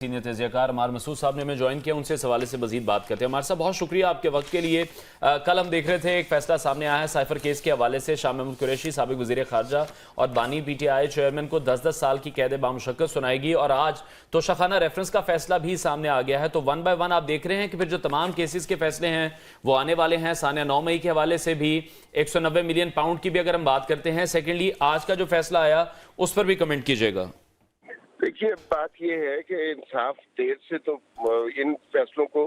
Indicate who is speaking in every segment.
Speaker 1: Senior तजज़ियाकार अमार मसूद साहब ने हमें ज्वाइन किया, उनसे इस हवाले से मजीद बात करते हैं। अमार साहब, बहुत शुक्रिया आपके वक्त के लिए। कल हम देख रहे थे एक फैसला सामने आया है साइफर केस के हवाले से। शाह महमूद कुरैशी साबिक वज़ीर ख़ारजा और बानी PTI चेयरमैन को 10-10 साल की कैद बामुशक्कत सुनाएगी, और आज तोशाखाना रेफरेंस का फैसला भी सामने आ गया है। तो 1 बाय 1 आप देख रहे हैं कि फिर जो तमाम केसेस के फैसले हैं वो आने वाले हैं। सानिया 9 मई के हवाले से भी 190 मिलियन पाउंड की भी अगर हम बात करते हैं। सेकेंडली, आज का जो फैसला आया उस पर भी कमेंट कीजिएगा।
Speaker 2: देखिए, बात यह है कि इंसाफ देर से तो इन फैसलों को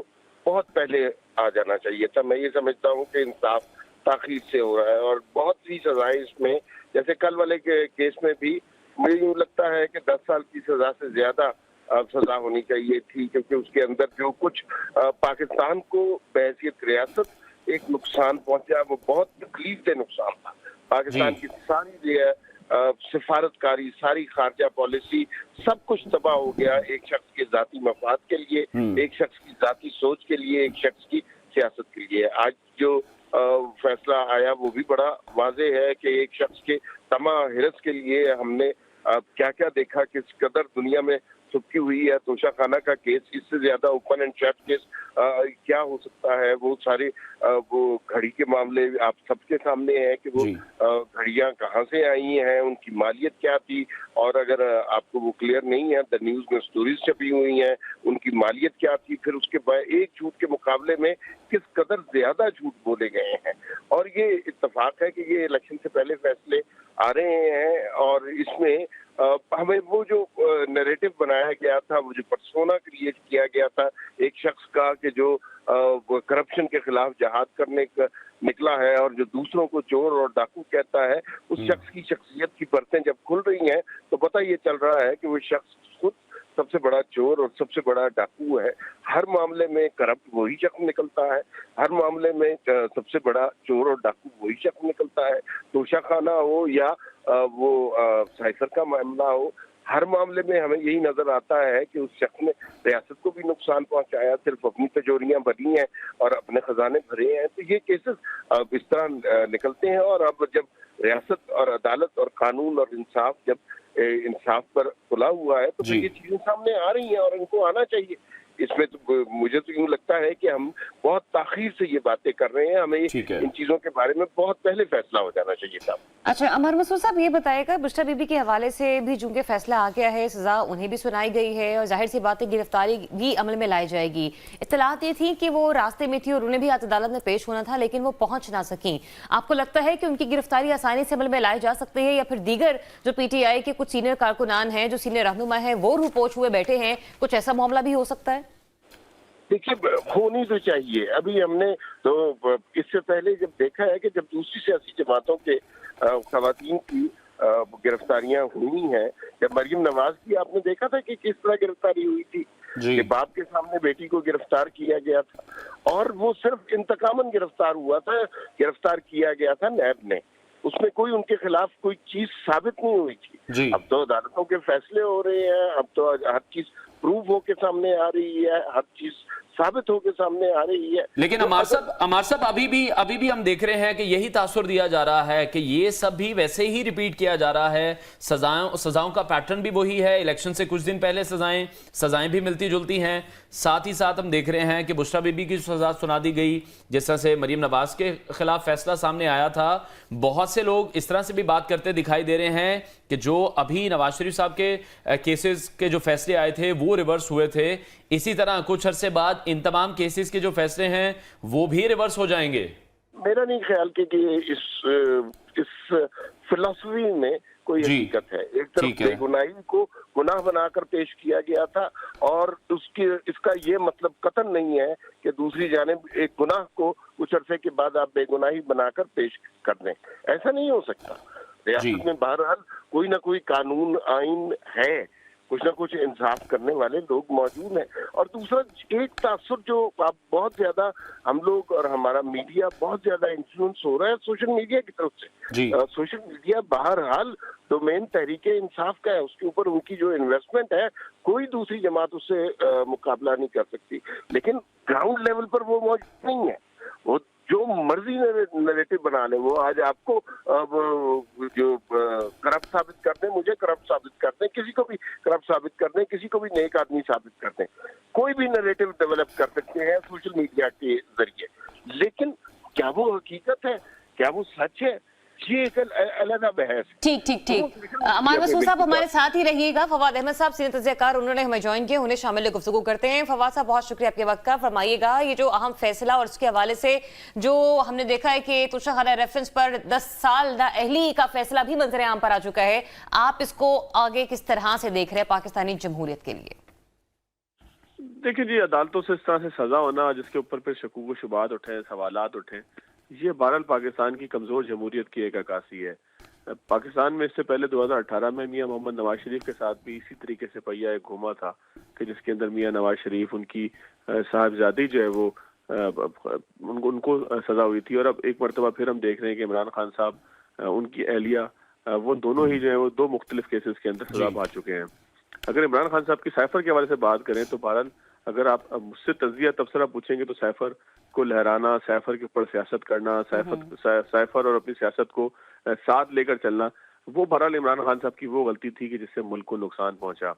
Speaker 2: बहुत पहले आ जाना चाहिए था। मैं ये समझता हूँ कि इंसाफ ताखीर से हो रहा है और बहुत सी सजाएं इसमें, जैसे कल वाले के केस में भी मुझे यूँ लगता है कि 10 साल की सजा से ज्यादा सजा होनी चाहिए थी, क्योंकि उसके अंदर जो कुछ पाकिस्तान को बहैसियत रियासत एक नुकसान पहुंचा वो बहुत तकलीफदेह नुकसान था। पाकिस्तान की सारी सिफारतकारी, सारी खारजा पॉलिसी, सब कुछ तबाह हो गया एक शख्स के जाती मफाद के लिए, एक शख्स की जाती सोच के लिए, एक शख्स की सियासत के लिए। आज जो फैसला आया वो भी बड़ा वाज़े है कि एक शख्स के तमा हिरस के लिए हमने क्या क्या देखा, किस कदर दुनिया में चुपकी हुई है। तोशाखाना का केस, इससे ज्यादा ओपन एंड शट केस क्या हो सकता है। वो सारे वो घड़ी के मामले आप सबके सामने है कि वो घड़ियां कहाँ से आई हैं, उनकी मालियत क्या थी, और अगर आपको वो क्लियर नहीं है, द न्यूज में स्टोरीज छपी हुई हैं, उनकी मालियत क्या थी। फिर उसके बाद एक झूठ के मुकाबले में किस कदर ज्यादा झूठ बोले गए हैं। और ये इत्तेफाक है कि ये इलेक्शन से पहले फैसले आ रहे हैं, और इसमें हमें वो जो नैरेटिव बनाया गया था, वो जो पर्सोना क्रिएट किया गया था एक शख्स का कि जो करप्शन के खिलाफ जहाद करने का निकला है और जो दूसरों को चोर और डाकू कहता है, उस शख्स की शख्सियत की परतें जब खुल रही हैं तो पता ये चल रहा है कि वो शख्स खुद सबसे बड़ा चोर और सबसे बड़ा डाकू है। हर मामले में करप्ट वही शख्स निकलता है, हर मामले में सबसे बड़ा चोर और डाकू वही शख्स निकलता है। तोशाखाना हो या वो साइफर का मामला हो, हर मामले में हमें यही नजर आता है कि उस शख्स ने रियासत को भी नुकसान पहुंचाया, सिर्फ अपनी तिजोरियां भरी हैं और अपने खजाने भरे हैं। तो ये केसेस इस तरह निकलते हैं, और अब जब रियासत और अदालत और कानून और इंसाफ जब इंसाफ पर खुला हुआ है तो ये चीजें सामने आ रही हैं और इनको आना चाहिए। इसमें तो मुझे तो यूँ लगता है कि हम बहुत ताखीर से ये बातें कर रहे हैं, हमें इन चीजों के बारे में बहुत पहले फैसला हो जाना चाहिए था।
Speaker 3: अच्छा, अमर मसूद साहब ये बताएगा, बुशरा बीबी के हवाले से भी चूंकि फैसला आ गया है, सजा उन्हें भी सुनाई गई है और जाहिर सी बात है गिरफ्तारी भी अमल में लाई जाएगी। इत्तलात ये थी कि वो रास्ते में थी और उन्हें भी आज अदालत में पेश होना था, लेकिन वो पहुंच ना सकी। आपको लगता है कि उनकी गिरफ्तारी आसानी से अमल में लाई जा सकती है, या फिर दीगर जो PTI के कुछ सीनियर कारकुनान हैं, जो सीनियर रहनुमा है, वो रूपोश हुए बैठे हैं, कुछ ऐसा मामला भी हो सकता है?
Speaker 2: देखिए, होनी तो चाहिए। अभी हमने तो इससे पहले जब देखा है कि जब दूसरी सियासी जमातों के खवातीन की गिरफ्तारियां हुई हैं, जब मरियम नवाज की आपने देखा था कि किस तरह गिरफ्तारी हुई थी, कि बाप के सामने बेटी को गिरफ्तार किया गया था, और वो सिर्फ इंतकामन गिरफ्तार हुआ था, गिरफ्तार किया गया था नैब ने, उसमें कोई उनके खिलाफ कोई चीज साबित नहीं हुई थी। अब तो अदालतों के फैसले हो रहे हैं, अब तो हर चीज प्रूव होके सामने आ रही है, हर चीज साबित होके सामने आ रही है।
Speaker 1: लेकिन अमार साहब अभी भी हम देख रहे हैं कि यही तासुर दिया जा रहा है कि ये सब भी वैसे ही रिपीट किया जा रहा है। सजाओं का पैटर्न भी वही है। इलेक्शन से कुछ दिन पहले सजाएं भी मिलती जुलती हैं। साथ ही साथ हम देख रहे हैं कि बुशरा बीबी की सजा सुना दी गई, जिस तरह से मरियम नवाज के खिलाफ फैसला सामने आया था। बहुत से लोग इस तरह से भी बात करते दिखाई दे रहे हैं कि जो अभी नवाज शरीफ साहब के केसेस के जो फैसले आए थे वो रिवर्स हुए थे, इसी तरह कुछ अरसे बाद इन तमाम केसेस के जो फैसले हैं वो भी रिवर्स हो जाएंगे।
Speaker 2: मेरा नहीं ख्याल कि इस फिलॉसफी में कोई हकीकत है। एक तरफ बेगुनाही को गुनाह बनाकर पेश किया गया था, और इसका ये मतलब कतन नहीं है कि दूसरी जानिब एक गुनाह को कुछ अरसे के बाद आप बेगुनाही बनाकर पेश कर दें। ऐसा नहीं हो सकता। रियासत में बहरहाल कोई ना कोई कानून आइन है, कुछ ना कुछ इंसाफ करने वाले लोग मौजूद हैं। और दूसरा एक तासुर जो आप बहुत ज्यादा, हम लोग और हमारा मीडिया बहुत ज्यादा इन्फ्लुएंस हो रहा है सोशल मीडिया की तरफ से। सोशल मीडिया बहरहाल डोमेन तहरीके इंसाफ का है, उसके ऊपर उनकी जो इन्वेस्टमेंट है कोई दूसरी जमात उससे मुकाबला नहीं कर सकती। लेकिन ग्राउंड लेवल पर वो मौजूद नहीं है। वो जो मर्जी नैरेटिव बना लें, वो आज आपको जो करप्ट साबित कर दें, मुझे करप्ट साबित कर दें, किसी को भी करप्ट साबित कर दें, किसी को भी नेक आदमी साबित कर दें, कोई भी नैरेटिव डेवलप कर सकते हैं सोशल मीडिया के जरिए। लेकिन क्या वो हकीकत है, क्या वो सच है, ये एक अलग बहस है।
Speaker 3: ठीक ठीक ठीक। अमान मसूद साहब हमारे साथ ही रहिएगा। फवाद अहमद साहब सीनियर तजज़ियाकार, उन्होंने हमें ज्वाइन किया, उन्हें शामिल गुफ्तगू करते हैं। फवाद साहब बहुत शुक्रिया आपके वक्त का। फरमाइएगा ये जो अहम फैसला और उसके हवाले से जो हमने देखा है कि तोशाखाना रेफरेंस पर 10 साल नाअहली का फैसला भी मंजर आम पर आ चुका है, आप इसको आगे किस तरह से देख रहे हैं पाकिस्तानी जमहूरियत के लिए?
Speaker 4: देखिए जी, अदालतों से इस तरह से सजा होना जिसके ऊपर फिर शकूक व शुबात उठे, सवालात उठे, ये बहरहाल पाकिस्तान की कमजोर जमहूरियत की एक अक्कासी है। पाकिस्तान में इससे पहले 2018 में मियां मोहम्मद नवाज शरीफ के साथ भी इसी तरीके से पहिया एक घूमा था कि जिसके अंदर मियां नवाज शरीफ, उनकी साहबजादी जो है वो उनको सजा हुई थी। और अब एक मरतबा फिर हम देख रहे हैं कि इमरान खान साहब, उनकी अहलिया, वो दोनों ही जो है वो 2 मुख्तलिफ केसेस के अंदर सजा पा चुके हैं। अगर इमरान खान साहब की साइफर के हवाले से बात करें तो बहरहाल अगर आप मुझसे तजिया तबसरा पूछेंगे तो साइफर को लहराना, साइफर के ऊपर सियासत करना, साइफर और अपनी सियासत को साथ लेकर चलना, वो बहरहाल इमरान खान साहब की वो गलती थी कि जिससे मुल्क को नुकसान पहुंचा।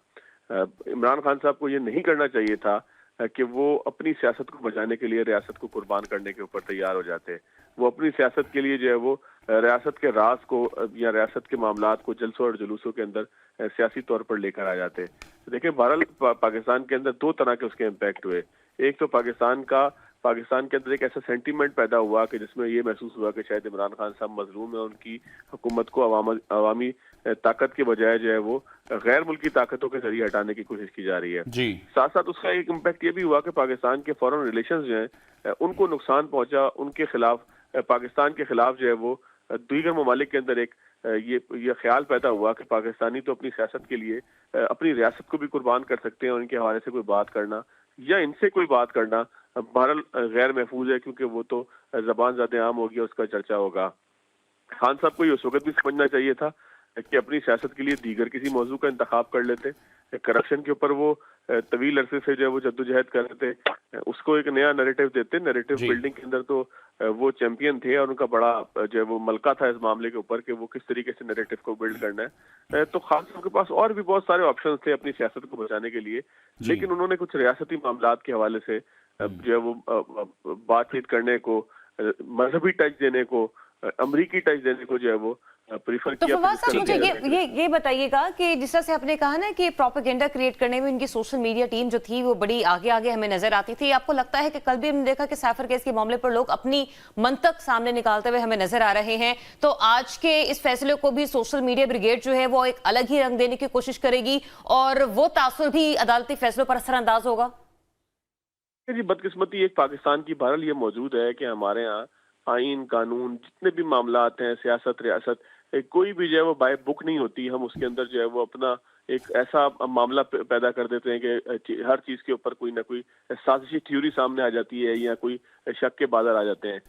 Speaker 4: इमरान खान साहब को ये नहीं करना चाहिए था कि वो अपनी सियासत को बचाने के लिए रियासत को कुर्बान करने के ऊपर तैयार हो जाते। वो अपनी सियासत के लिए जो है वो रियासत के राज को या रियासत के मामलात को जलसों और जुलूसों के अंदर सियासी तौर पर लेकर आ जाते। देखिए बहरहाल पाकिस्तान के अंदर 2 तरह के उसके इम्पैक्ट हुए। एक तो पाकिस्तान के अंदर एक ऐसा सेंटीमेंट पैदा हुआ कि जिसमें ये महसूस हुआ कि शायद इमरान खान साहब मजलूम है, उनकी हुकूमत को अवामी ताकत के बजाय जो है वो गैर मुल्की ताकतों के जरिए हटाने की कोशिश की जा रही है।
Speaker 1: जी।
Speaker 4: साथ साथ उसका एक इम्पैक्ट ये भी हुआ कि पाकिस्तान के फॉरेन रिलेशंस जो हैं उनको नुकसान पहुंचा। उनके खिलाफ, पाकिस्तान के खिलाफ जो है वो दीगर ममालिक के अंदर एक ये ख्याल पैदा हुआ कि पाकिस्तानी तो अपनी सियासत के लिए अपनी रियासत को भी कुर्बान कर सकते हैं और इनके हवाले से कोई बात करना या इनसे कोई बात करना बहरहाल गैर महफूज है, क्योंकि वो तो जबान ज़्यादा आम होगी और उसका चर्चा होगा। खान साहब को ये उस वक्त भी समझना चाहिए था कि अपनी सियासत के लिए दीगर किसी मौजू का इंतखाब कर लेते। करप्शन के ऊपर वो तवील अरसे से जो है वो जद्दोजहद कर रहे थे, उसको एक नया नैरेटिव देते। नैरेटिव बिल्डिंग के अंदर तो वो चैंपियन थे और उनका बड़ा जो है वो मलका था इस मामले के ऊपर कि वो किस तरीके से नैरेटिव को बिल्ड करना है। तो खान साहब के पास और भी बहुत सारे ऑप्शंस थे अपनी सियासत को बचाने के लिए, लेकिन उन्होंने कुछ रियासती मामलात के हवाले से जो है वो बातचीत करने को, मजहबी टच देने को, अमरीकी टच देने को जो है वो प्रीफर
Speaker 3: तो
Speaker 4: किया।
Speaker 3: फवाद साहब मुझे ये बताइएगा कि जिस तरह से आपने कहा ना कि प्रोपेगेंडा क्रिएट करने में इनकी सोशल मीडिया टीम जो थी वो बड़ी आगे आगे हमें नजर आती थी, आपको लगता है कि कल भी हमने देखा कि साइफर केस के मामले पर लोग अपनी मंतक सामने निकालते हुए हमें नजर आ रहे हैं, तो आज के इस फैसले को भी सोशल मीडिया ब्रिगेड जो है वो एक अलग ही रंग देने की कोशिश करेगी और वो तासुर भी अदालती फैसलों पर असरअंदाज होगा?
Speaker 4: जी, बदकिस्मती एक पाकिस्तान की बहरहाल ये मौजूद है कि हमारे यहाँ आइन, कानून, जितने भी मामलात हैं, सियासत, रियासत, कोई भी जो है वो बाय बुक नहीं होती। हम उसके अंदर जो है वो अपना एक ऐसा मामला पैदा कर देते हैं कि हर चीज के ऊपर कोई ना कोई साजिशी थ्योरी सामने आ जाती है या कोई शक के बादल आ जाते हैं।